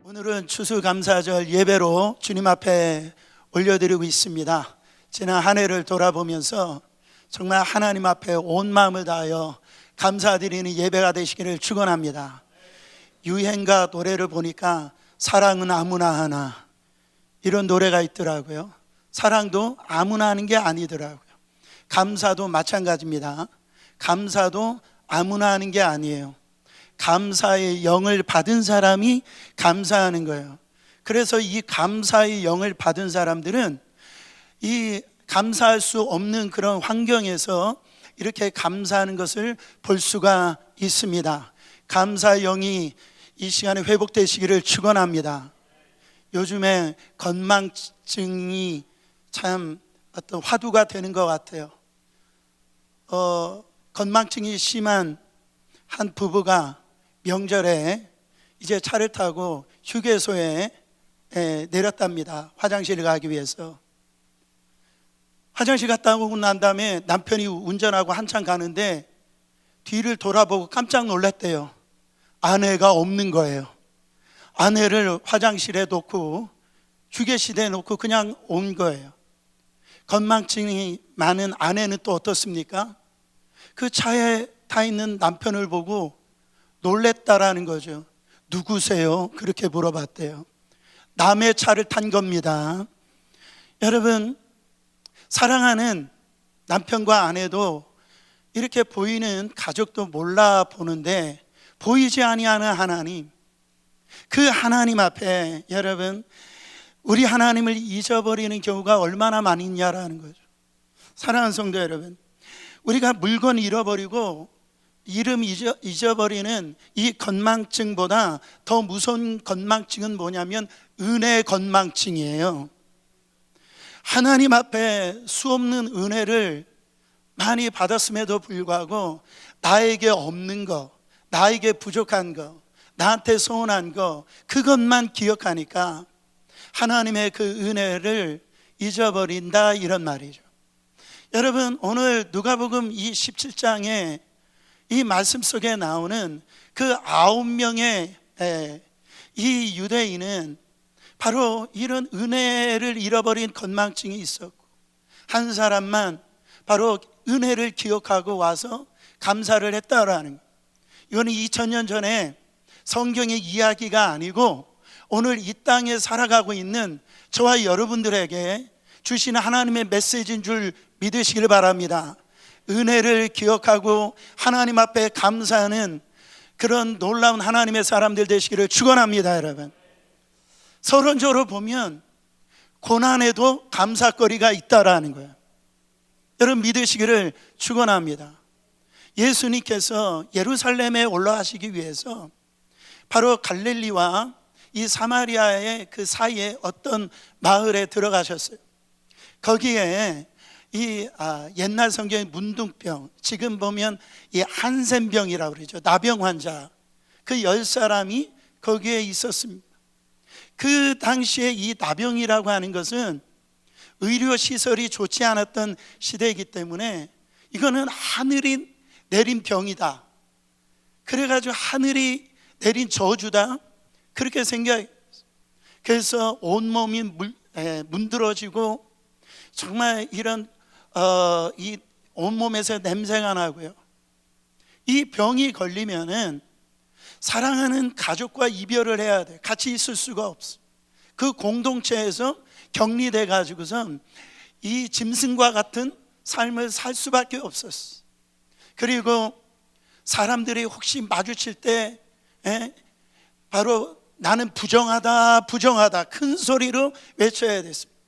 오늘은 추수감사절 예배로 주님 앞에 올려드리고 있습니다. 지난 한 해를 돌아보면서 정말 하나님 앞에 온 마음을 다하여 감사드리는 예배가 되시기를 축원합니다. 유행가 노래를 보니까 사랑은 아무나 하나, 이런 노래가 있더라고요. 사랑도 아무나 하는 게 아니더라고요. 감사도 마찬가지입니다. 감사도 아무나 하는 게 아니에요. 감사의 영을 받은 사람이 감사하는 거예요. 그래서 이 감사의 영을 받은 사람들은 이 감사할 수 없는 그런 환경에서 이렇게 감사하는 것을 볼 수가 있습니다. 감사의 영이 이 시간에 회복되시기를 축원합니다. 요즘에 건망증이 참 어떤 화두가 되는 것 같아요. 건망증이 심한 한 부부가 명절에 이제 차를 타고 휴게소에 내렸답니다. 화장실을 가기 위해서. 화장실 갔다 오고 난 다음에 남편이 운전하고 한참 가는데 뒤를 돌아보고 깜짝 놀랐대요. 아내가 없는 거예요. 아내를 화장실에 놓고 휴게실에 놓고 그냥 온 거예요. 건망증이 많은 아내는 또 어떻습니까? 그 차에 타 있는 남편을 보고 놀랬다라는 거죠. 누구세요? 그렇게 물어봤대요. 남의 차를 탄 겁니다. 여러분, 사랑하는 남편과 아내도 이렇게 보이는 가족도 몰라보는데 보이지 아니하는 하나님, 그 하나님 앞에 여러분, 우리 하나님을 잊어버리는 경우가 얼마나 많이 있냐라는 거죠. 사랑하는 성도 여러분, 우리가 물건 잃어버리고 이름 잊어버리는 이 건망증보다 더 무서운 건망증은 뭐냐면 은혜 건망증이에요. 하나님 앞에 수없는 은혜를 많이 받았음에도 불구하고 나에게 없는 거, 나에게 부족한 거, 나한테 서운한 거, 그것만 기억하니까 하나님의 그 은혜를 잊어버린다, 이런 말이죠. 여러분, 오늘 누가복음 이 17장에 이 말씀 속에 나오는 그 9명의 이 유대인은 바로 이런 은혜를 잃어버린 건망증이 있었고, 한 사람만 바로 은혜를 기억하고 와서 감사를 했다라는 거예요. 이거는 2000년 전에 성경의 이야기가 아니고 오늘 이 땅에 살아가고 있는 저와 여러분들에게 주시는 하나님의 메시지인 줄 믿으시길 바랍니다. 은혜를 기억하고 하나님 앞에 감사하는 그런 놀라운 하나님의 사람들 되시기를 축원합니다. 여러분, 서론적으로 보면 고난에도 감사거리가 있다라는 거예요. 여러분, 믿으시기를 축원합니다. 예수님께서 예루살렘에 올라가시기 위해서 바로 갈릴리와 이 사마리아의 그 사이에 어떤 마을에 들어가셨어요. 거기에 이 옛날 성경의 문둥병, 지금 보면 이 한센병이라고 그러죠. 나병 환자, 그 10사람이 거기에 있었습니다. 그 당시에 이 나병이라고 하는 것은 의료시설이 좋지 않았던 시대이기 때문에 이거는 하늘이 내린 병이다, 그래가지고 하늘이 내린 저주다, 그렇게 생각해서 그래서 온몸이 문드러지고 정말 이런 이 온몸에서 냄새가 나고요. 이 병이 걸리면은 사랑하는 가족과 이별을 해야 돼. 같이 있을 수가 없어. 그 공동체에서 격리돼 가지고선 이 짐승과 같은 삶을 살 수밖에 없었어. 그리고 사람들이 혹시 마주칠 때 바로 나는 부정하다, 부정하다 큰 소리로 외쳐야 됐습니다.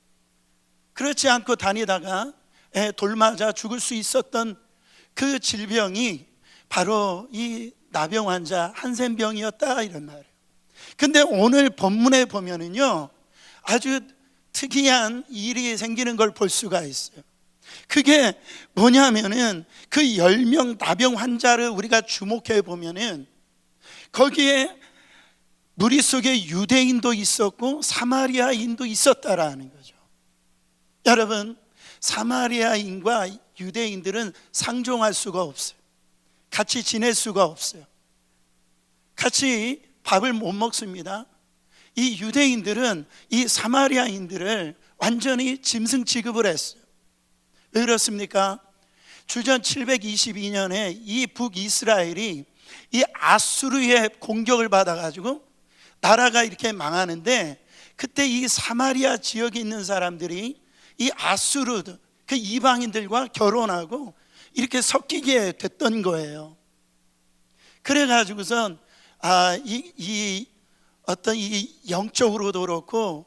그렇지 않고 다니다가 돌 맞아 죽을 수 있었던 그 질병이 바로 이 나병 환자 한센병이었다, 이런 말이에요. 근데 오늘 본문에 보면은요, 아주 특이한 일이 생기는 걸 볼 수가 있어요. 그게 뭐냐면은 그 10명 나병 환자를 우리가 주목해 보면은 거기에 무리 속에 유대인도 있었고 사마리아인도 있었다라는 거죠. 여러분, 사마리아인과 유대인들은 상종할 수가 없어요. 같이 지낼 수가 없어요. 같이 밥을 못 먹습니다. 이 유대인들은 이 사마리아인들을 완전히 짐승 취급을 했어요. 왜 그렇습니까? 주전 722년에 이 북이스라엘이 이 아수르의 공격을 받아가지고 나라가 이렇게 망하는데, 그때 이 사마리아 지역에 있는 사람들이 이 아수르, 그 이방인들과 결혼하고 이렇게 섞이게 됐던 거예요. 그래가지고선 어떤 이 영적으로도 그렇고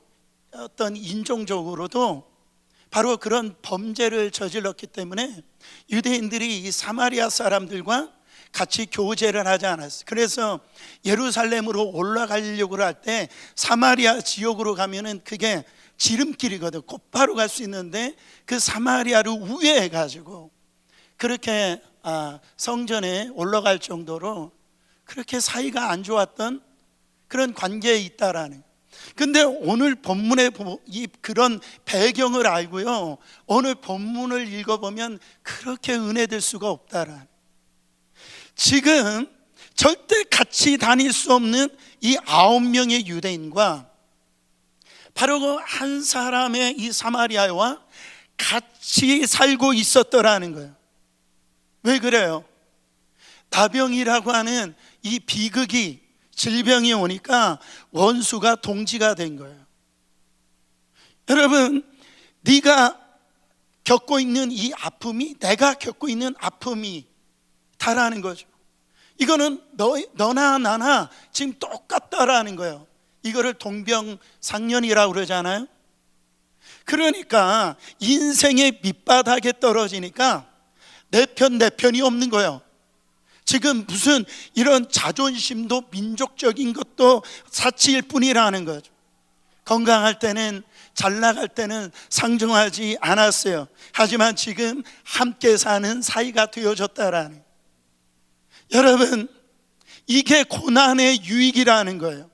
어떤 인종적으로도 바로 그런 범죄를 저질렀기 때문에 유대인들이 이 사마리아 사람들과 같이 교제를 하지 않았어요. 그래서 예루살렘으로 올라가려고 할 때 사마리아 지역으로 가면은 그게 지름길이거든. 곧바로 갈 수 있는데 그 사마리아를 우회해 가지고 그렇게 성전에 올라갈 정도로 그렇게 사이가 안 좋았던 그런 관계에 있다라는. 근데 오늘 본문의 이 그런 배경을 알고요, 오늘 본문을 읽어보면 그렇게 은혜될 수가 없다라는. 지금 절대 같이 다닐 수 없는 이 9명의 유대인과 바로 그 한 사람의 이 사마리아와 같이 살고 있었더라는 거예요. 왜 그래요? 나병이라고 하는 이 비극이, 질병이 오니까 원수가 동지가 된 거예요. 여러분, 네가 겪고 있는 이 아픔이 내가 겪고 있는 아픔이 다라는 거죠. 이거는 너나 나나 지금 똑같다라는 거예요. 이거를 동병상련이라고 그러잖아요. 그러니까 인생의 밑바닥에 떨어지니까 내 편이 없는 거예요. 지금 무슨 이런 자존심도 민족적인 것도 사치일 뿐이라는 거죠. 건강할 때는, 잘 나갈 때는 상종하지 않았어요. 하지만 지금 함께 사는 사이가 되어졌다라는. 여러분, 이게 고난의 유익이라는 거예요.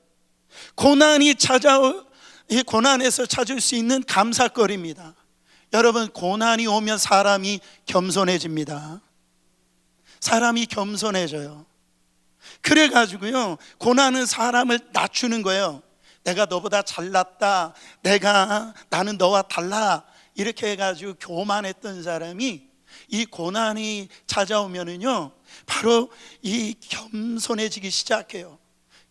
고난에서 찾을 수 있는 감사거리입니다. 여러분, 고난이 오면 사람이 겸손해집니다. 사람이 겸손해져요. 그래가지고요, 고난은 사람을 낮추는 거예요. 내가 너보다 잘났다, 나는 너와 달라, 이렇게 해가지고 교만했던 사람이 이 고난이 찾아오면은요, 바로 이 겸손해지기 시작해요.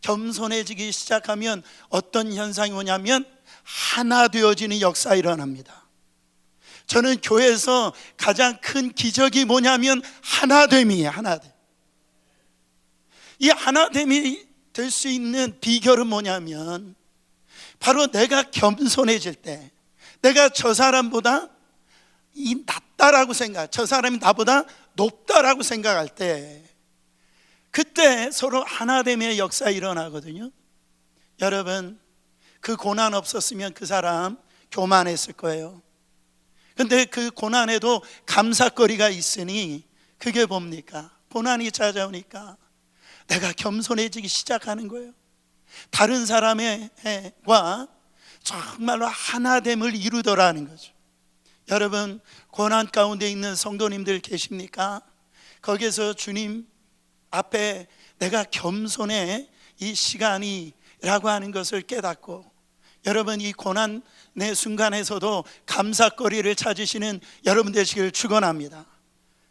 겸손해지기 시작하면 어떤 현상이 오냐면 하나 되어지는 역사가 일어납니다. 저는 교회에서 가장 큰 기적이 뭐냐면 하나됨이에요. 하나됨. 이 하나됨이 될 수 있는 비결은 뭐냐면 바로 내가 겸손해질 때, 내가 저 사람보다 낫다라고 저 사람이 나보다 높다라고 생각할 때, 그때 서로 하나됨의 역사가 일어나거든요. 여러분, 그 고난 없었으면 그 사람 교만했을 거예요. 근데 그 고난에도 감사거리가 있으니 그게 뭡니까? 고난이 찾아오니까 내가 겸손해지기 시작하는 거예요. 다른 사람과 정말로 하나됨을 이루더라는 거죠. 여러분, 고난 가운데 있는 성도님들 계십니까? 거기에서 주님 앞에 내가 겸손의 이 시간이라고 하는 것을 깨닫고, 여러분, 이 고난의 순간에서도 감사거리를 찾으시는 여러분 되시길 축원합니다.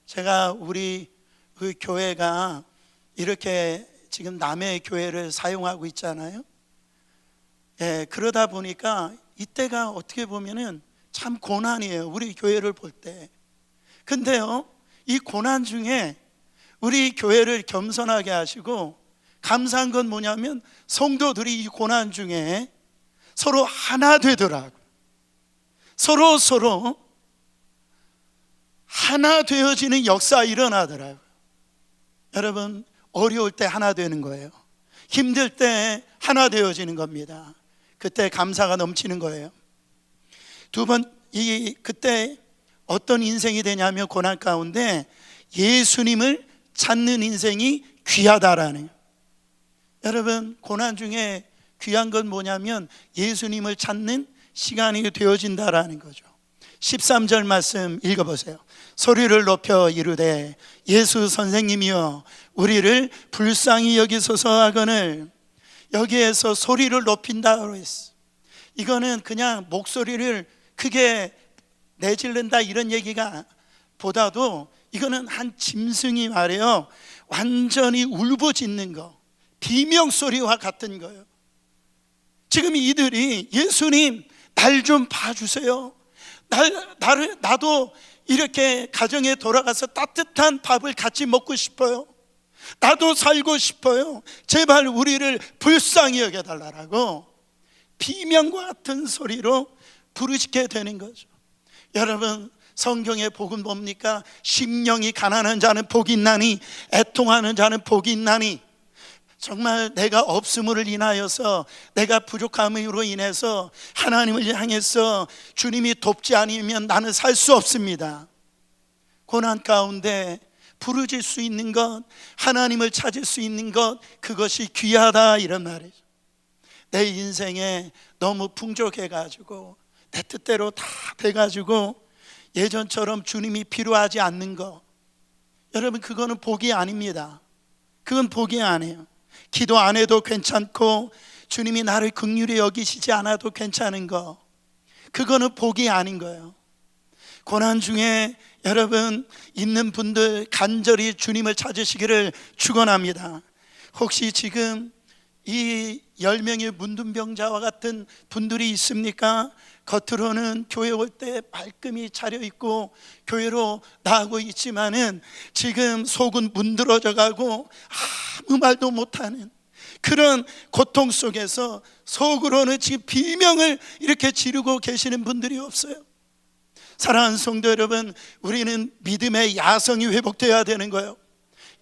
제가 우리 그 교회가 이렇게 지금 남의 교회를 사용하고 있잖아요. 그러다 보니까 이때가 어떻게 보면은 참 고난이에요, 우리 교회를 볼 때. 근데요, 이 고난 중에 우리 교회를 겸손하게 하시고 감사한 건 뭐냐면 성도들이 이 고난 중에 서로 하나 되더라고요. 서로 하나 되어지는 역사가 일어나더라고요. 여러분, 어려울 때 하나 되는 거예요. 힘들 때 하나 되어지는 겁니다. 그때 감사가 넘치는 거예요. 두 번, 그때 어떤 인생이 되냐면 고난 가운데 예수님을 찾는 인생이 귀하다라는. 여러분, 고난 중에 귀한 건 뭐냐면 예수님을 찾는 시간이 되어진다라는 거죠. 13절 말씀 읽어보세요. 소리를 높여 이르되 예수 선생님이여 우리를 불쌍히 여기소서 하거늘. 여기에서 소리를 높인다고 했어. 이거는 그냥 목소리를 크게 내질른다 이런 얘기가 보다도 이거는 한 짐승이 말이에요, 완전히 울부짖는 거, 비명소리와 같은 거예요. 지금 이들이 예수님 날 좀 봐주세요. 나도 이렇게 가정에 돌아가서 따뜻한 밥을 같이 먹고 싶어요. 나도 살고 싶어요. 제발 우리를 불쌍히 여겨달라고 비명과 같은 소리로 부르짖게 되는 거죠. 여러분, 성경의 복은 뭡니까? 심령이 가난한 자는 복이 있나니 애통하는 자는 복이 있나니. 정말 내가 없음을 인하여서, 내가 부족함으로 인해서 하나님을 향해서 주님이 돕지 않으면 나는 살 수 없습니다. 고난 가운데 부르짖을 수 있는 것, 하나님을 찾을 수 있는 것, 그것이 귀하다 이런 말이죠. 내 인생에 너무 풍족해가지고 내 뜻대로 다 돼가지고 예전처럼 주님이 필요하지 않는 거, 여러분 그거는 복이 아닙니다. 그건 복이 아니에요. 기도 안 해도 괜찮고 주님이 나를 긍휼히 여기시지 않아도 괜찮은 거, 그거는 복이 아닌 거예요. 고난 중에 여러분 있는 분들 간절히 주님을 찾으시기를 축원합니다. 혹시 지금 이 10명의 문둥병자와 같은 분들이 있습니까? 겉으로는 교회 올 때 말끔히 차려입고 교회로 나가고 있지만은 지금 속은 문드러져 가고 아무 말도 못하는 그런 고통 속에서 속으로는 지금 비명을 이렇게 지르고 계시는 분들이 없어요. 사랑하는 성도 여러분, 우리는 믿음의 야성이 회복되어야 되는 거예요.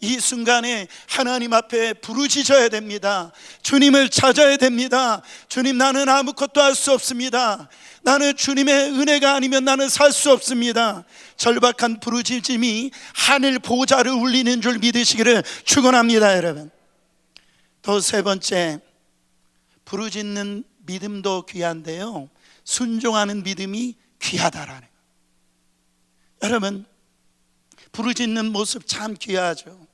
이 순간에 하나님 앞에 부르짖어야 됩니다. 주님을 찾아야 됩니다. 주님, 나는 아무것도 할 수 없습니다. 나는 주님의 은혜가 아니면 나는 살 수 없습니다. 절박한 부르짖음이 하늘 보좌를 울리는 줄 믿으시기를 축원합니다. 여러분, 또 세 번째, 부르짖는 믿음도 귀한데요, 순종하는 믿음이 귀하다라는 거예요. 여러분, 부르짖는 모습 참 귀하죠.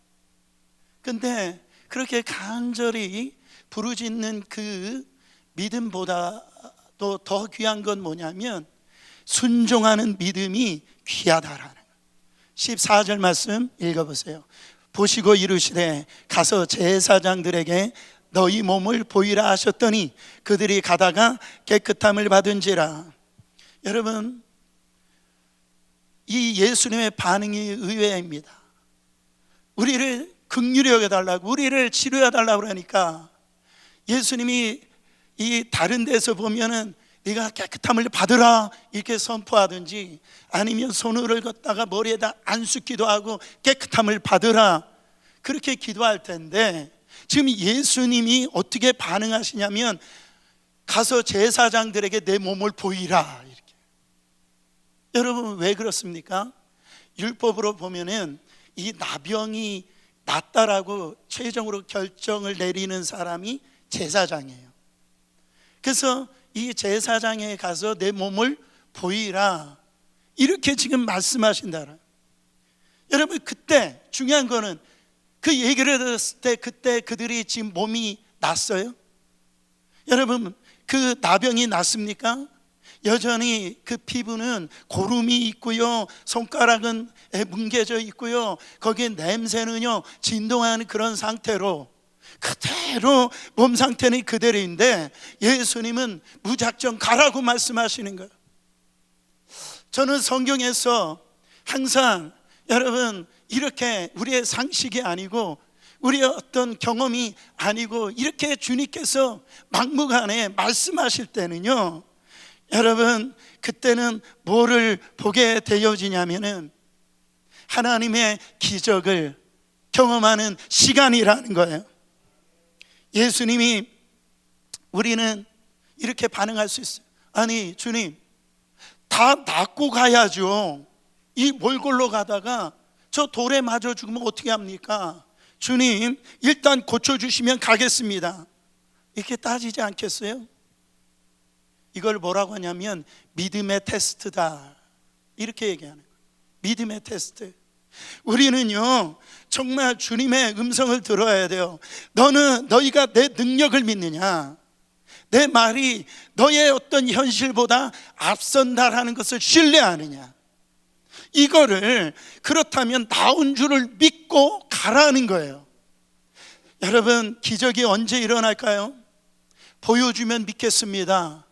근데 그렇게 간절히 부르짖는 그 믿음보다도 더 귀한 건 뭐냐면 순종하는 믿음이 귀하다라는 거예요. 14절 말씀 읽어보세요. 보시고 이르시되 가서 제사장들에게 너희 몸을 보이라 하셨더니 그들이 가다가 깨끗함을 받은지라. 여러분, 이 예수님의 반응이 의외입니다. 우리를 긍휼히 여겨달라고, 우리를 치료해달라고 그러니까 예수님이 이 다른 데서 보면은 네가 깨끗함을 받으라 이렇게 선포하든지, 아니면 손을 걷다가 머리에다 안숫기도 하고 깨끗함을 받으라 그렇게 기도할 텐데, 지금 예수님이 어떻게 반응하시냐면 가서 제사장들에게 내 몸을 보이라 이렇게. 여러분, 왜 그렇습니까? 율법으로 보면은 이 나병이 낫다라고 최종으로 결정을 내리는 사람이 제사장이에요. 그래서 이 제사장에 가서 내 몸을 보이라 이렇게 지금 말씀하신다. 여러분, 그때 중요한 거는 그 얘기를 들었을 때 그때 그들이 지금 몸이 낫어요? 여러분, 그 나병이 낫습니까? 여전히 그 피부는 고름이 있고요, 손가락은 뭉개져 있고요, 거기에 냄새는요 진동하는 그런 상태로 그대로 몸 상태는 그대로인데 예수님은 무작정 가라고 말씀하시는 거예요. 저는 성경에서 항상 여러분 이렇게 우리의 상식이 아니고 우리의 어떤 경험이 아니고 이렇게 주님께서 막무가내 말씀하실 때는요, 여러분 그때는 뭐를 보게 되어지냐면은 하나님의 기적을 경험하는 시간이라는 거예요. 예수님이, 우리는 이렇게 반응할 수 있어요. 아니 주님, 다 낫고 가야죠. 이 몰골로 가다가 저 돌에 맞아 죽으면 어떻게 합니까? 주님, 일단 고쳐주시면 가겠습니다. 이렇게 따지지 않겠어요? 이걸 뭐라고 하냐면 믿음의 테스트다. 이렇게 얘기하는 거예요. 믿음의 테스트. 우리는요 정말 주님의 음성을 들어야 돼요. 너희가 내 능력을 믿느냐, 내 말이 너의 어떤 현실보다 앞선다라는 것을 신뢰하느냐, 이거를 그렇다면 나온 줄을 믿고 가라는 거예요. 여러분, 기적이 언제 일어날까요? 보여주면 믿겠습니다.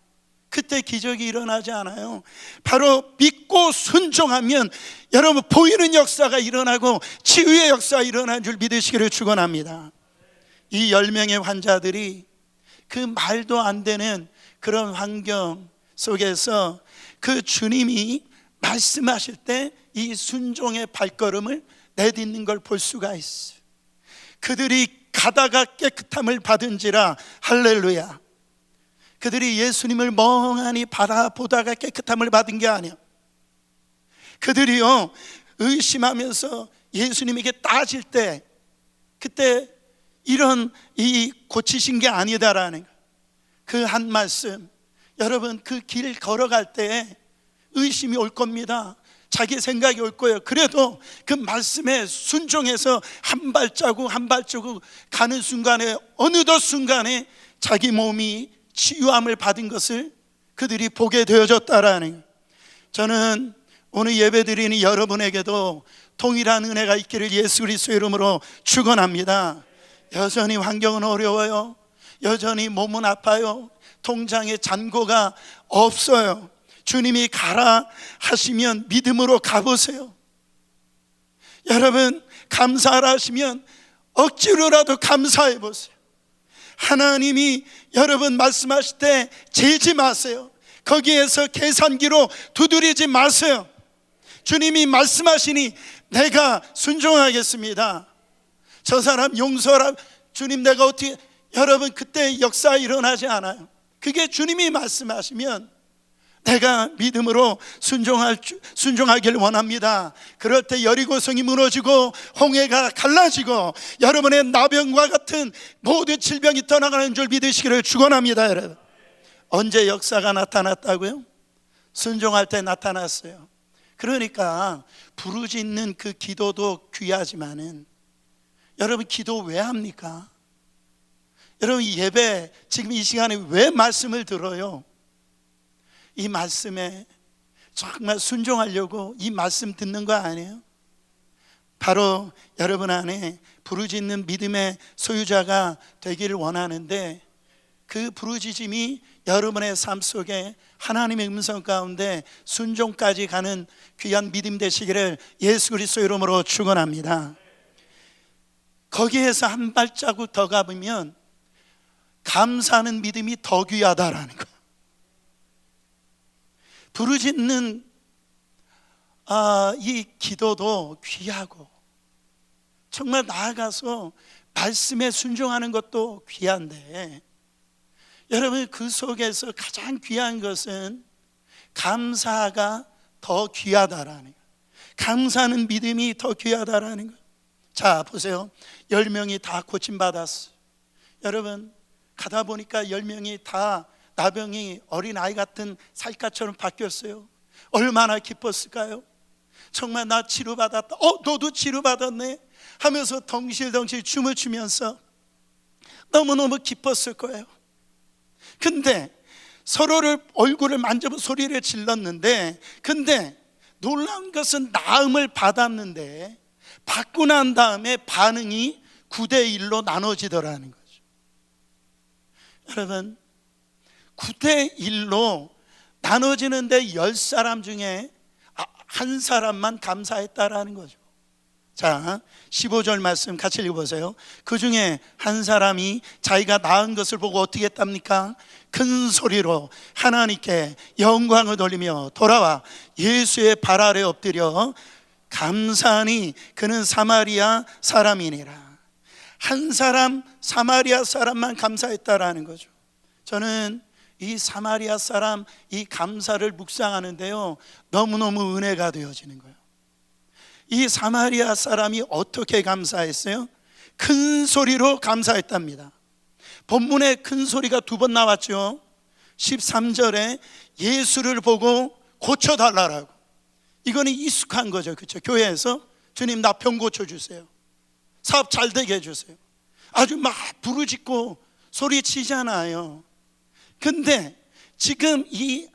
그때 기적이 일어나지 않아요. 바로 믿고 순종하면 여러분 보이는 역사가 일어나고 치유의 역사가 일어난 줄 믿으시기를 축원합니다. 이 10명의 환자들이 그 말도 안 되는 그런 환경 속에서 그 주님이 말씀하실 때 이 순종의 발걸음을 내딛는 걸 볼 수가 있어요. 그들이 가다가 깨끗함을 받은지라. 할렐루야. 그들이 예수님을 멍하니 바라보다가 깨끗함을 받은 게 아니야. 그들이요 의심하면서 예수님에게 따질 때 그때 이런 이 고치신 게 아니다라는 그 한 말씀. 여러분, 그 길 걸어갈 때 의심이 올 겁니다. 자기 생각이 올 거예요. 그래도 그 말씀에 순종해서 한 발자국 한 발자국 가는 순간에 어느덧 순간에 자기 몸이 치유함을 받은 것을 그들이 보게 되어졌다라는 거예요. 저는 오늘 예배드리는 여러분에게도 동일한 은혜가 있기를 예수 그리스도의 이름으로 축원합니다. 여전히 환경은 어려워요. 여전히 몸은 아파요. 통장에 잔고가 없어요. 주님이 가라 하시면 믿음으로 가보세요. 여러분, 감사하라 하시면 억지로라도 감사해 보세요. 하나님이 여러분 말씀하실 때 재지 마세요. 거기에서 계산기로 두드리지 마세요. 주님이 말씀하시니 내가 순종하겠습니다. 저 사람 용서하라. 주님 내가 어떻게, 여러분 그때 역사 일어나지 않아요. 그게 주님이 말씀하시면 내가 믿음으로 순종하길 원합니다. 그럴 때 여리고성이 무너지고 홍해가 갈라지고 여러분의 나병과 같은 모든 질병이 떠나가는 줄 믿으시기를 축원합니다. 여러분, 언제 역사가 나타났다고요? 순종할 때 나타났어요. 그러니까 부르짖는 그 기도도 귀하지만은 여러분 기도 왜 합니까? 여러분 예배 지금 이 시간에 왜 말씀을 들어요? 이 말씀에 정말 순종하려고 이 말씀 듣는 거 아니에요? 바로 여러분 안에 부르짖는 믿음의 소유자가 되기를 원하는데 그 부르짖음이 여러분의 삶 속에 하나님의 음성 가운데 순종까지 가는 귀한 믿음 되시기를 예수 그리스도 이름으로 축원합니다. 거기에서 한 발자국 더 가보면 감사하는 믿음이 더 귀하다라는 거. 부르짖는 이 기도도 귀하고 정말 나아가서 말씀에 순종하는 것도 귀한데 여러분 그 속에서 가장 귀한 것은 감사가 더 귀하다라는 거예요. 감사하는 믿음이 더 귀하다라는 거예요. 자 보세요. 10명이 다 고침받았어. 여러분 가다 보니까 10명이 다 나병이 어린아이 같은 살갗처럼 바뀌었어요. 얼마나 기뻤을까요? 정말 나 치료받았다. 너도 치료받았네 하면서 덩실덩실 춤을 추면서 너무너무 기뻤을 거예요. 근데 서로를 얼굴을 만져보고 소리를 질렀는데 근데 놀라운 것은 나음을 받았는데 받고 난 다음에 반응이 9대1로 나눠지더라는 거죠. 여러분 9대1로 나눠지는데 10사람 중에 한 사람만 감사했다라는 거죠. 자 15절 말씀 같이 읽어보세요. 그 중에 한 사람이 자기가 나은 것을 보고 어떻게 했답니까? 큰 소리로 하나님께 영광을 돌리며 돌아와 예수의 발 아래 엎드려 감사하니 그는 사마리아 사람이니라. 한 사람 사마리아 사람만 감사했다라는 거죠. 저는 이 사마리아 사람 이 감사를 묵상하는데요 너무너무 은혜가 되어지는 거예요. 이 사마리아 사람이 어떻게 감사했어요? 큰 소리로 감사했답니다. 본문에 큰 소리가 2번 나왔죠. 13절에 예수를 보고 고쳐달라고 이거는 익숙한 거죠. 그렇죠? 교회에서 주님 나 병 고쳐주세요, 사업 잘 되게 해주세요, 아주 막 부르짖고 소리치잖아요. 근데 지금 이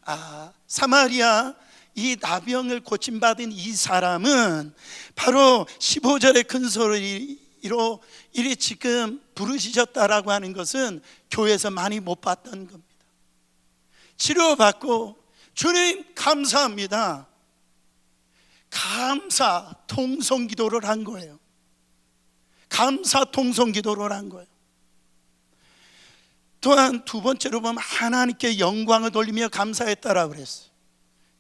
사마리아 이 나병을 고침받은 이 사람은 바로 15절의 큰 소리로 이리 지금 부르짖었다라고 하는 것은 교회에서 많이 못 봤던 겁니다. 치료받고 주님 감사합니다, 감사 통성기도를 한 거예요. 감사 통성기도를 한 거예요. 또한 두 번째로 보면 하나님께 영광을 돌리며 감사했다라고 그랬어요.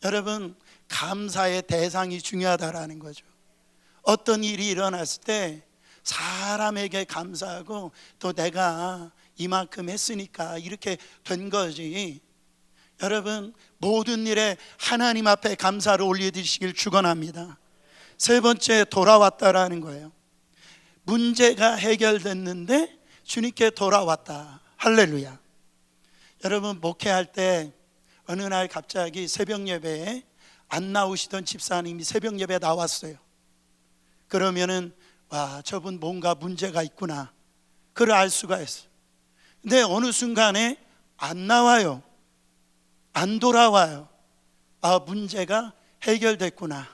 여러분, 감사의 대상이 중요하다라는 거죠. 어떤 일이 일어났을 때 사람에게 감사하고 또 내가 이만큼 했으니까 이렇게 된 거지, 여러분 모든 일에 하나님 앞에 감사를 올려드리시길 축원합니다. 세 번째, 돌아왔다라는 거예요. 문제가 해결됐는데 주님께 돌아왔다. 할렐루야. 여러분, 목회할 때 어느 날 갑자기 새벽 예배에 안 나오시던 집사님이 새벽 예배에 나왔어요. 그러면은 와, 저분 뭔가 문제가 있구나, 그걸 알 수가 있어요. 근데 어느 순간에 안 나와요. 안 돌아와요. 문제가 해결됐구나.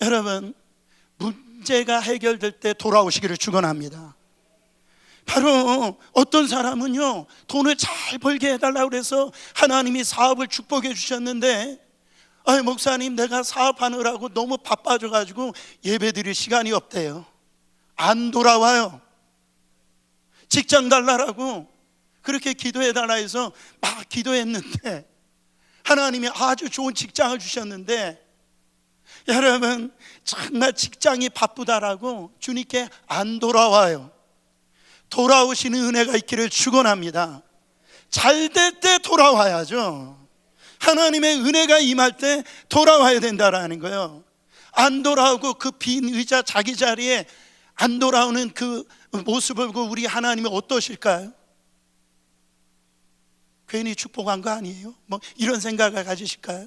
여러분, 문제가 해결될 때 돌아오시기를 축원합니다. 바로 어떤 사람은요, 돈을 잘 벌게 해달라고 그래서 하나님이 사업을 축복해 주셨는데, 목사님 내가 사업하느라고 너무 바빠져가지고 예배 드릴 시간이 없대요. 안 돌아와요. 직장 달라라고 그렇게 기도해달라 해서 막 기도했는데 하나님이 아주 좋은 직장을 주셨는데, 여러분 정말 직장이 바쁘다라고 주님께 안 돌아와요. 돌아오시는 은혜가 있기를 축원합니다. 잘 될 때 돌아와야죠. 하나님의 은혜가 임할 때 돌아와야 된다라는 거예요. 안 돌아오고 그 빈 의자 자기 자리에 안 돌아오는 그 모습을 보고 우리 하나님이 어떠실까요? 괜히 축복한 거 아니에요? 뭐 이런 생각을 가지실까요?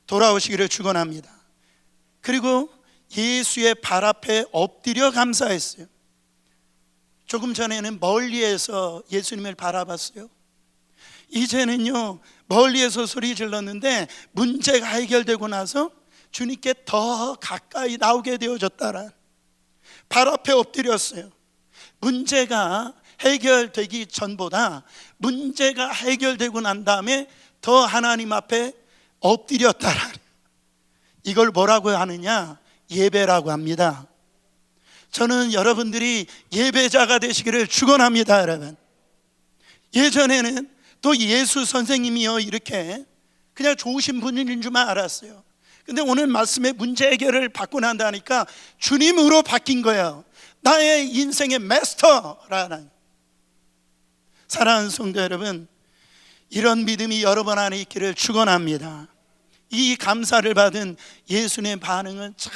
돌아오시기를 축원합니다. 그리고 예수의 발 앞에 엎드려 감사했어요. 조금 전에는 멀리에서 예수님을 바라봤어요. 이제는요, 멀리에서 소리 질렀는데 문제가 해결되고 나서 주님께 더 가까이 나오게 되어졌다라, 발 앞에 엎드렸어요. 문제가 해결되기 전보다 문제가 해결되고 난 다음에 더 하나님 앞에 엎드렸다라, 이걸 뭐라고 하느냐? 예배라고 합니다. 저는 여러분들이 예배자가 되시기를 축원합니다. 여러분, 예전에는 또 예수 선생님이요 이렇게 그냥 좋으신 분인 줄만 알았어요. 근데 오늘 말씀에 문제 해결을 받고 난다니까 주님으로 바뀐 거예요. 나의 인생의 마스터라는. 사랑하는 성도 여러분, 이런 믿음이 여러분 안에 있기를 축원합니다. 이 감사를 받은 예수님의 반응은 참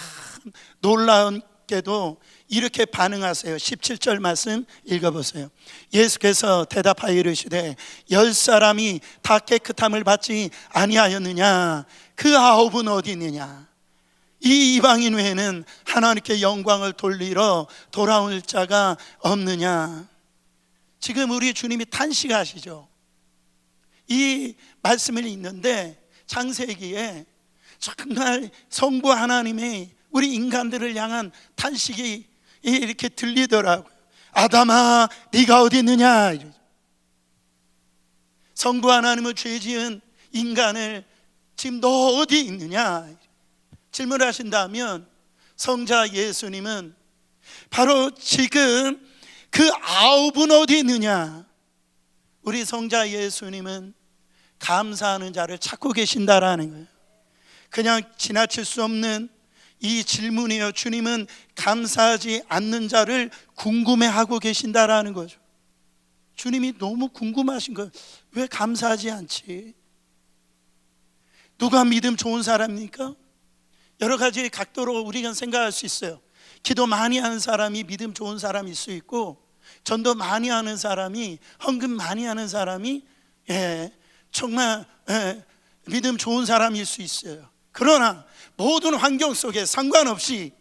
놀라운게도 이렇게 반응하세요. 17절 말씀 읽어보세요. 예수께서 대답하여 이르시되 10사람이 다 깨끗함을 받지 아니하였느냐? 그 9은 어디 있느냐? 이 이방인 외에는 하나님께 영광을 돌리러 돌아올 자가 없느냐? 지금 우리 주님이 탄식하시죠. 이 말씀을 읽는데 창세기에 정말 성부 하나님의 우리 인간들을 향한 탄식이 이렇게 들리더라고요. 아담아 네가 어디 있느냐? 성부 하나님은 죄 지은 인간을 지금 너 어디 있느냐 질문하신다면, 성자 예수님은 바로 지금 그 9은 어디 있느냐? 우리 성자 예수님은 감사하는 자를 찾고 계신다라는 거예요. 그냥 지나칠 수 없는 이 질문이에요. 주님은 감사하지 않는 자를 궁금해하고 계신다라는 거죠. 주님이 너무 궁금하신 거예요. 왜 감사하지 않지? 누가 믿음 좋은 사람입니까? 여러 가지 각도로 우리가 생각할 수 있어요. 기도 많이 하는 사람이 믿음 좋은 사람일 수 있고, 전도 많이 하는 사람이, 헌금 많이 하는 사람이 정말 믿음 좋은 사람일 수 있어요. 그러나 모든 환경 속에 상관없이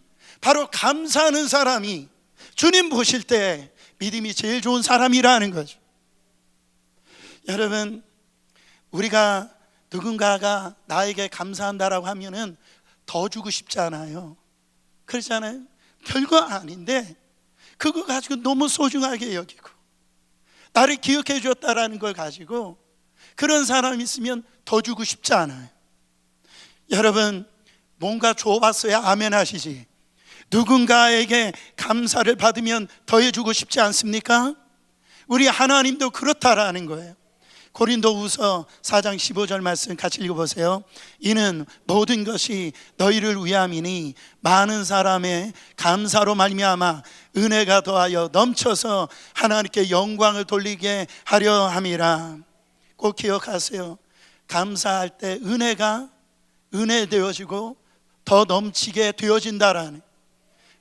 바로 감사하는 사람이 주님 보실 때 믿음이 제일 좋은 사람이라는 거죠. 여러분, 우리가 누군가가 나에게 감사한다라고 하면은 더 주고 싶잖아요. 그렇잖아요. 별거 아닌데 그거 가지고 너무 소중하게 여기고 나를 기억해 줬다라는 걸 가지고 그런 사람이 있으면 더 주고 싶지 않아요. 여러분, 뭔가 줘봤어야 아멘 하시지. 누군가에게 감사를 받으면 더해주고 싶지 않습니까? 우리 하나님도 그렇다라는 거예요. 고린도후서 4장 15절 말씀 같이 읽어보세요. 이는 모든 것이 너희를 위함이니 많은 사람의 감사로 말미암아 은혜가 더하여 넘쳐서 하나님께 영광을 돌리게 하려 함이라. 꼭 기억하세요. 감사할 때 은혜가 은혜 되어지고 더 넘치게 되어진다라는,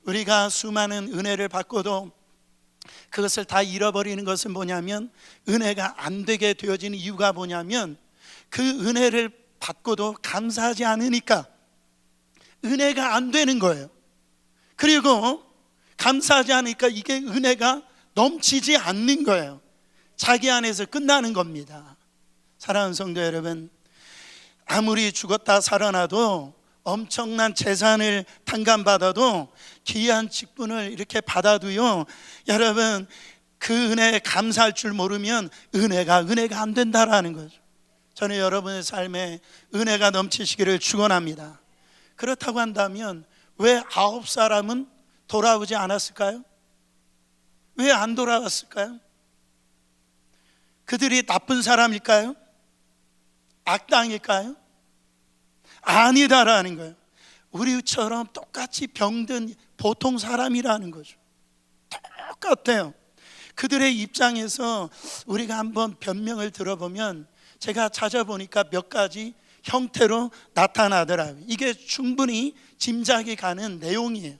우리가 수많은 은혜를 받고도 그것을 다 잃어버리는 것은 뭐냐면, 은혜가 안 되게 되어지는 이유가 뭐냐면 그 은혜를 받고도 감사하지 않으니까 은혜가 안 되는 거예요. 그리고 감사하지 않으니까 이게 은혜가 넘치지 않는 거예요. 자기 안에서 끝나는 겁니다. 사랑하는 성도 여러분, 아무리 죽었다 살아나도 엄청난 재산을 탕감받아도 귀한 직분을 이렇게 받아도요, 여러분 그 은혜에 감사할 줄 모르면 은혜가 안 된다라는 거죠. 저는 여러분의 삶에 은혜가 넘치시기를 축원합니다. 그렇다고 한다면 왜 9사람은 돌아오지 않았을까요? 왜 안 돌아왔을까요? 그들이 나쁜 사람일까요? 악당일까요? 아니다라는 거예요. 우리처럼 똑같이 병든 보통 사람이라는 거죠. 똑같아요. 그들의 입장에서 우리가 한번 변명을 들어보면, 제가 찾아보니까 몇 가지 형태로 나타나더라고요. 이게 충분히 짐작이 가는 내용이에요.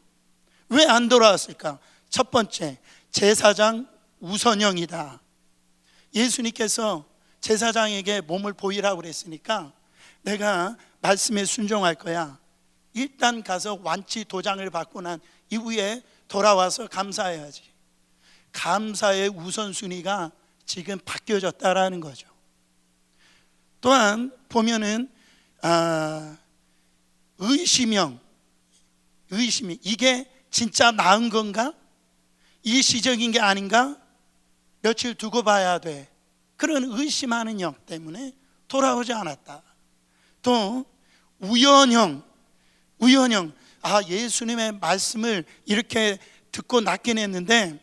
왜 안 돌아왔을까? 첫 번째, 제사장 우선형이다. 예수님께서 제사장에게 몸을 보이라고 그랬으니까 내가 말씀에 순종할 거야. 일단 가서 완치 도장을 받고 난 이후에 돌아와서 감사해야지. 감사의 우선순위가 지금 바뀌어졌다라는 거죠. 또한 보면은 의심이 이게 진짜 나은 건가? 일시적인 게 아닌가? 며칠 두고 봐야 돼. 그런 의심하는 영 때문에 돌아오지 않았다. 또 우연형, 예수님의 말씀을 이렇게 듣고 낫긴 했는데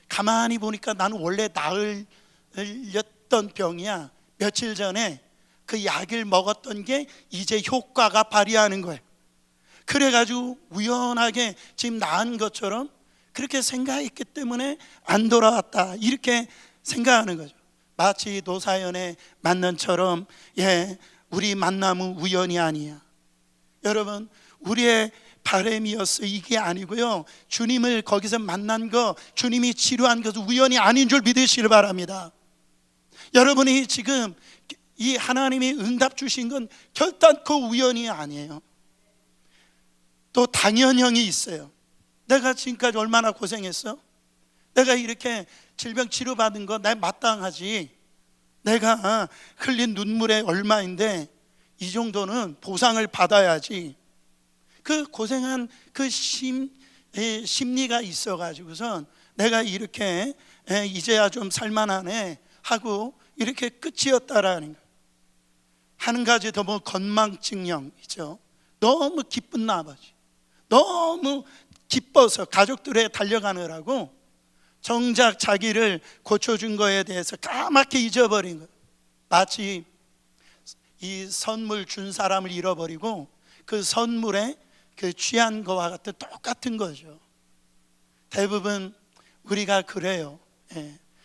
가만히 보니까 나는 원래 나으렸던 병이야. 며칠 전에 그 약을 먹었던 게 이제 효과가 발휘하는 거예요. 그래가지고 우연하게 지금 나은 것처럼 그렇게 생각했기 때문에 안 돌아왔다, 이렇게 생각하는 거죠. 마치 노사연의 만남처럼, 우리 만남은 우연이 아니야. 여러분, 우리의 바람이었어 이게 아니고요, 주님을 거기서 만난 거, 주님이 치료한 것은 우연이 아닌 줄 믿으시길 바랍니다. 여러분이 지금 이 하나님이 응답 주신 건 결단코 우연이 아니에요. 또 당연형이 있어요. 내가 지금까지 얼마나 고생했어? 내가 이렇게 질병 치료받은 거 나 마땅하지. 내가 흘린 눈물의 얼마인데 이 정도는 보상을 받아야지. 그 고생한 그 심리가 있어가지고선 내가 이렇게 이제야 좀 살만하네 하고 이렇게 끝이었다라는 거. 한 가지 더 건망증형이죠. 너무 기쁜 나머지, 너무 기뻐서 가족들에 달려가느라고 정작 자기를 고쳐준 거에 대해서 까맣게 잊어버린 거예요. 마치 이 선물 준 사람을 잃어버리고 그 선물에 그 취한 거와 같은 똑같은 거죠. 대부분 우리가 그래요.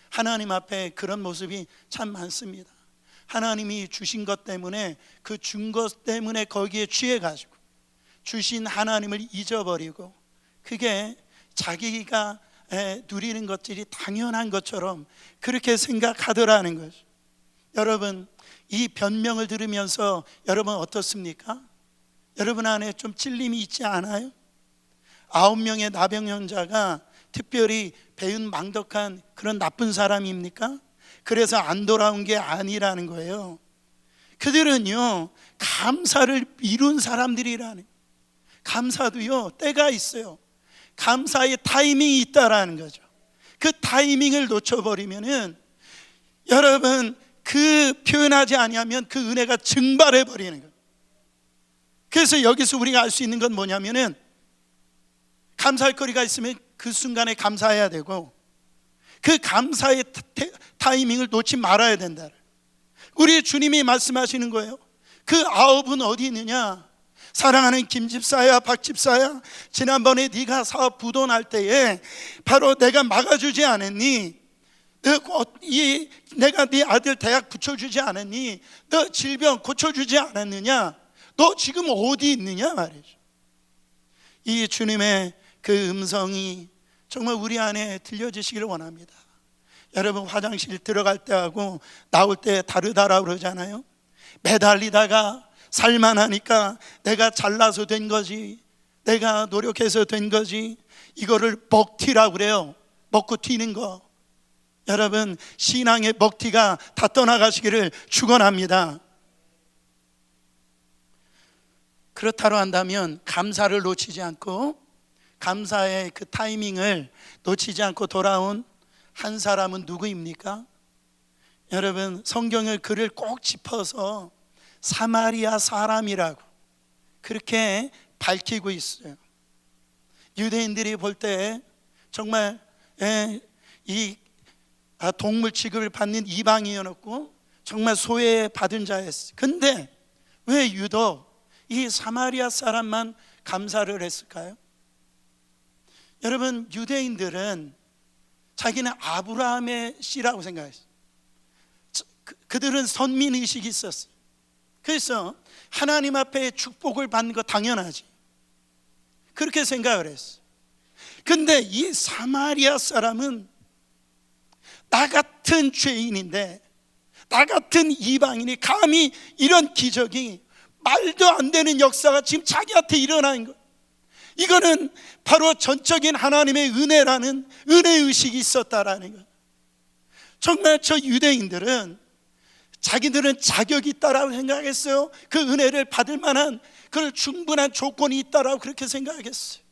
하나님 앞에 그런 모습이 참 많습니다. 하나님이 주신 것 때문에, 그 준 것 때문에 거기에 취해가지고 주신 하나님을 잊어버리고 그게 자기가 누리는 것들이 당연한 것처럼 그렇게 생각하더라는 거죠. 여러분, 이 변명을 들으면서 여러분 어떻습니까? 여러분 안에 좀 찔림이 있지 않아요? 9명의 나병연자가 특별히 배은망덕한 그런 나쁜 사람입니까? 그래서 안 돌아온 게 아니라는 거예요. 그들은요, 감사를 이룬 사람들이라는, 감사도요 때가 있어요. 감사의 타이밍이 있다라는 거죠. 그 타이밍을 놓쳐버리면은 여러분 그 표현하지 아니하면 그 은혜가 증발해 버리는 거예요. 그래서 여기서 우리가 알 수 있는 건 뭐냐면은 감사할 거리가 있으면 그 순간에 감사해야 되고 그 감사의 타이밍을 놓지 말아야 된다. 우리 주님이 말씀하시는 거예요. 그 9은 어디 있느냐? 사랑하는 김집사야, 박집사야, 지난번에 네가 사업 부도날 때에 바로 내가 막아주지 않았니? 내가 네 아들 대학 붙여주지 않았니? 너 질병 고쳐주지 않았느냐? 너 지금 어디 있느냐 말이죠. 이 주님의 그 음성이 정말 우리 안에 들려지시기를 원합니다. 여러분 화장실 들어갈 때하고 나올 때 다르다라고 그러잖아요. 매달리다가 살만하니까 내가 잘나서 된 거지, 내가 노력해서 된 거지, 이거를 먹튀라고 그래요. 먹고 튀는 거. 여러분 신앙의 먹튀가 다 떠나가시기를 축원합니다. 그렇다고 한다면 감사를 놓치지 않고 감사의 그 타이밍을 놓치지 않고 돌아온 한 사람은 누구입니까? 여러분 성경의 글을 꼭 짚어서 사마리아 사람이라고 그렇게 밝히고 있어요. 유대인들이 볼 때 정말 이 동물 취급을 받는 이방인이었고 정말 소외받은 자였어요. 근데 왜 유독 이 사마리아 사람만 감사를 했을까요? 여러분 유대인들은 자기는 아브라함의 씨라고 생각했어요. 그들은 선민의식이 있었어요. 그래서 하나님 앞에 축복을 받는 거 당연하지, 그렇게 생각을 했어요. 근데 이 사마리아 사람은 나 같은 죄인인데, 나 같은 이방인이 감히 이런 기적이, 말도 안 되는 역사가 지금 자기한테 일어나는 거예요. 이거는 바로 전적인 하나님의 은혜라는 은혜의식이 있었다라는 거예요. 정말 저 유대인들은 자기들은 자격이 있다라고 생각했어요. 그 은혜를 받을 만한 그런 충분한 조건이 있다라고 그렇게 생각했어요.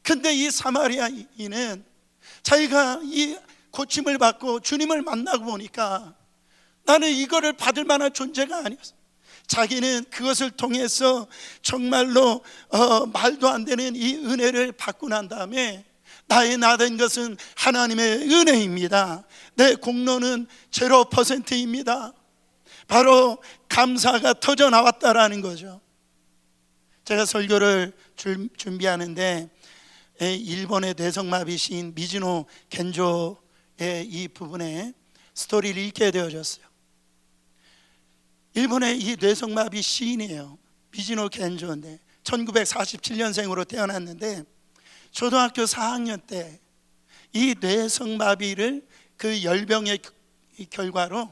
근데 이 사마리아인은 자기가 이 고침을 받고 주님을 만나고 보니까 나는 이거를 받을 만한 존재가 아니었어요. 자기는 그것을 통해서 정말로 말도 안 되는 이 은혜를 받고 난 다음에 나의 나 된 것은 하나님의 은혜입니다. 내 공로는 0%입니다. 바로 감사가 터져 나왔다라는 거죠. 제가 설교를 준비하는데 일본의 뇌성마비 시인 미즈노 겐조의 이 부분에 스토리를 읽게 되어졌어요. 일본의 이 뇌성마비 시인이에요. 미즈노 겐조인데 1947년생으로 태어났는데 초등학교 4학년 때 이 뇌성마비를 그 열병의 결과로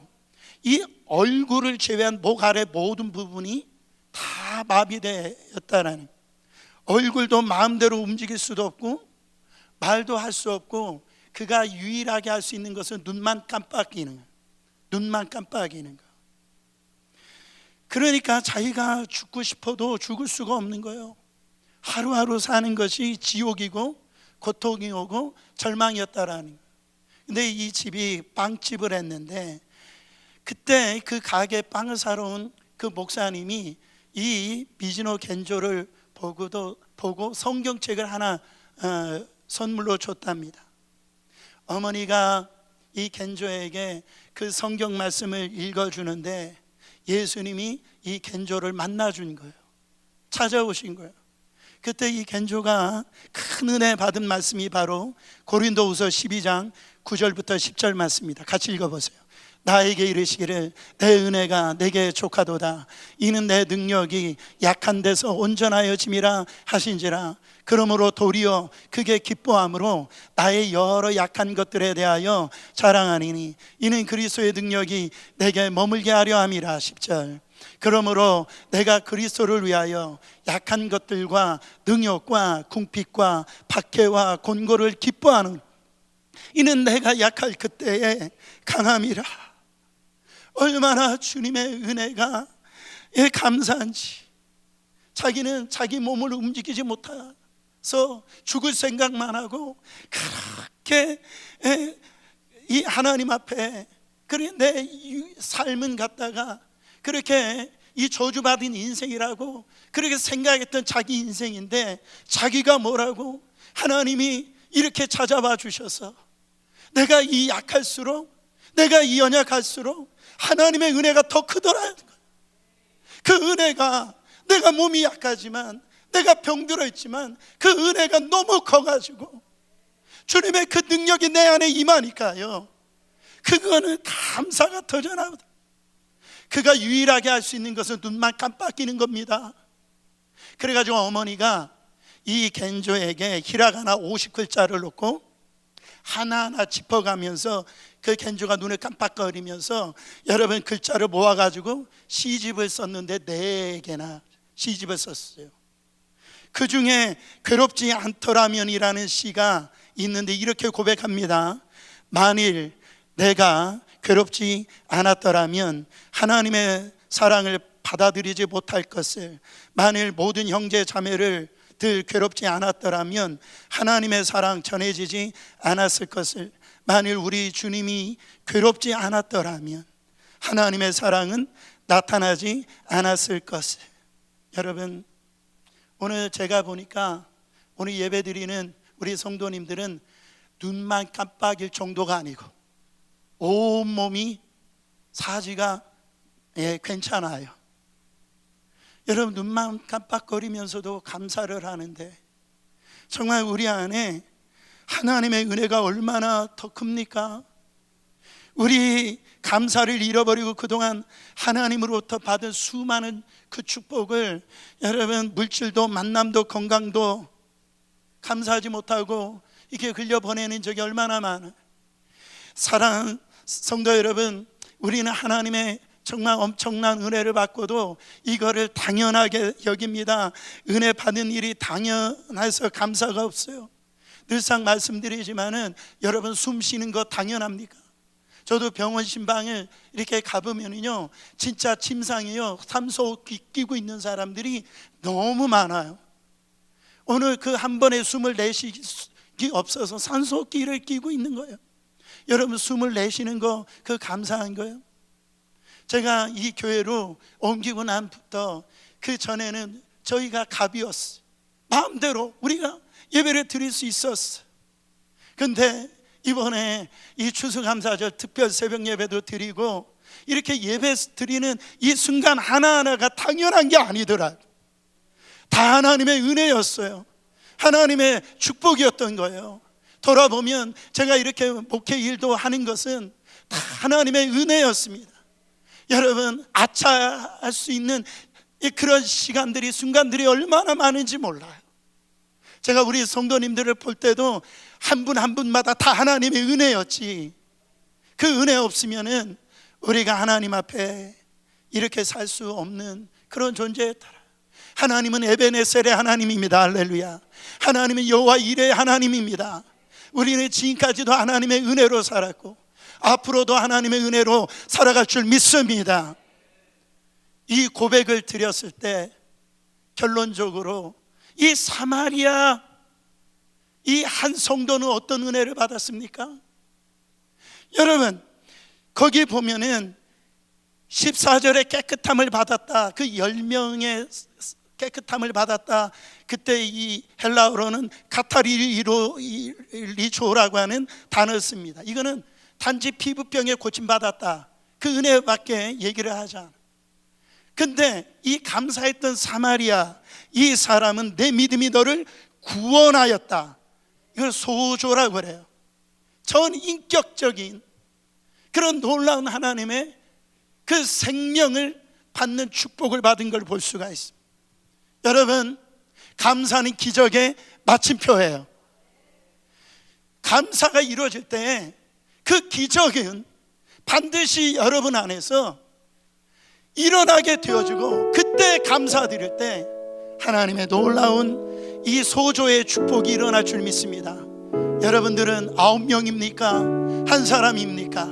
이 얼굴을 제외한 목 아래 모든 부분이 다 마비되었다라는, 얼굴도 마음대로 움직일 수도 없고 말도 할 수 없고 그가 유일하게 할 수 있는 것은 눈만 깜빡이는 거예요. 눈만 깜빡이는 거. 그러니까 자기가 죽고 싶어도 죽을 수가 없는 거예요. 하루하루 사는 것이 지옥이고 고통이 오고 절망이었다라는 거예요. 근데 이 집이 빵집을 했는데 그때 그 가게 빵을 사러 온 그 목사님이 이 미즈노 겐조를 보고 성경책을 하나 선물로 줬답니다. 어머니가 이 겐조에게 그 성경 말씀을 읽어주는데 예수님이 이 겐조를 만나준 거예요. 찾아오신 거예요. 그때 이 겐조가 큰 은혜 받은 말씀이 바로 고린도후서 12장 9절부터 10절 말씀입니다. 같이 읽어보세요. 나에게 이르시기를 내 은혜가 내게 족하도다. 이는 내 능력이 약한 데서 온전하여짐이라 하신지라. 그러므로 도리어 그게 기뻐함으로 나의 여러 약한 것들에 대하여 자랑하니니 이는 그리스도의 능력이 내게 머물게 하려 함이라. 10절. 그러므로 내가 그리스도를 위하여 약한 것들과 능욕과 궁핍과 박해와 곤고를 기뻐하는 이는 내가 약할 그때에 강함이라. 얼마나 주님의 은혜가 감사한지. 자기는 자기 몸을 움직이지 못해서 죽을 생각만 하고 그렇게 이 하나님 앞에 그래 내 삶은 갖다가 그렇게 이 저주받은 인생이라고 그렇게 생각했던 자기 인생인데, 자기가 뭐라고 하나님이 이렇게 찾아봐 주셔서 내가 이 약할수록, 내가 이 연약할수록 하나님의 은혜가 더 크더라. 그 은혜가, 내가 몸이 약하지만, 내가 병들어 있지만 그 은혜가 너무 커가지고 주님의 그 능력이 내 안에 임하니까요, 그거는 감사가 터져나오다. 그가 유일하게 할 수 있는 것은 눈만 깜빡이는 겁니다. 그래가지고 어머니가 이 겐조에게 히라가나 50글자를 놓고 하나하나 짚어가면서 그 겐조가 눈을 깜빡거리면서 여러분 글자를 모아가지고 시집을 썼는데 4개나 시집을 썼어요. 그 중에 괴롭지 않더라면이라는 시가 있는데 이렇게 고백합니다. 만일 내가 괴롭지 않았더라면 하나님의 사랑을 받아들이지 못할 것을, 만일 모든 형제 자매를 들 괴롭지 않았더라면 하나님의 사랑 전해지지 않았을 것을, 만일 우리 주님이 괴롭지 않았더라면 하나님의 사랑은 나타나지 않았을 것을. 여러분, 오늘 제가 보니까 오늘 예배드리는 우리 성도님들은 눈만 깜빡일 정도가 아니고 온몸이 사지가 괜찮아요. 여러분, 눈만 깜빡거리면서도 감사를 하는데 정말 우리 안에 하나님의 은혜가 얼마나 더 큽니까? 우리 감사를 잃어버리고 그동안 하나님으로부터 받은 수많은 그 축복을, 여러분 물질도 만남도 건강도 감사하지 못하고 이렇게 흘려보내는 적이 얼마나 많아요. 사랑하는 성도 여러분, 우리는 하나님의 정말 엄청난 은혜를 받고도 이거를 당연하게 여깁니다. 은혜 받은 일이 당연해서 감사가 없어요. 늘상 말씀드리지만은 여러분, 숨 쉬는 거 당연합니까? 저도 병원 신방을 이렇게 가보면요, 진짜 침상이요, 산소호흡기 끼고 있는 사람들이 너무 많아요. 오늘 그 한 번에 숨을 내쉬기 없어서 산소호흡기를 끼고 있는 거예요. 여러분, 숨을 내쉬는 거 그 감사한 거예요. 제가 이 교회로 옮기고 난부터 그 전에는 저희가 갑이었어요. 마음대로 우리가 예배를 드릴 수 있었어요. 근데 이번에 이 추수감사절 특별 새벽 예배도 드리고 이렇게 예배 드리는 이 순간 하나하나가 당연한 게 아니더라고요. 다 하나님의 은혜였어요. 하나님의 축복이었던 거예요. 돌아보면 제가 이렇게 목회 일도 하는 것은 다 하나님의 은혜였습니다. 여러분, 아차할 수 있는 그런 시간들이, 순간들이 얼마나 많은지 몰라요. 제가 우리 성도님들을 볼 때도 한 분 한 분마다 다 하나님의 은혜였지, 그 은혜 없으면은 우리가 하나님 앞에 이렇게 살 수 없는 그런 존재였더라. 하나님은 에베네셀의 하나님입니다. 할렐루야. 하나님은 여호와 이레의 하나님입니다. 우리는 지금까지도 하나님의 은혜로 살았고 앞으로도 하나님의 은혜로 살아갈 줄 믿습니다. 이 고백을 드렸을 때 결론적으로 이 사마리아 이 한 성도는 어떤 은혜를 받았습니까? 여러분, 거기 보면은 14절에 깨끗함을 받았다, 그 10명의 깨끗함을 받았다. 그때 이 헬라어로는 카타리리조라고 하는 단어를 씁니다. 이거는 단지 피부병에 고침받았다, 그 은혜밖에 얘기를 하지 않아. 근데 이 감사했던 사마리아 이 사람은 내 믿음이 너를 구원하였다, 이걸 소조라고 그래요. 전 인격적인 그런 놀라운 하나님의 그 생명을 받는 축복을 받은 걸 볼 수가 있습니다. 여러분, 감사는 기적의 마침표예요. 감사가 이루어질 때 그 기적은 반드시 여러분 안에서 일어나게 되어지고, 그때 감사드릴 때 하나님의 놀라운 이 소조의 축복이 일어날 줄 믿습니다. 여러분들은 9명입니까? 한 사람입니까?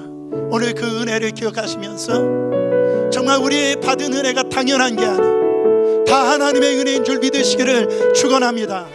오늘 그 은혜를 기억하시면서 정말 우리의 받은 은혜가 당연한 게 아니에요. 다 하나님의 은혜인 줄 믿으시기를 축원합니다.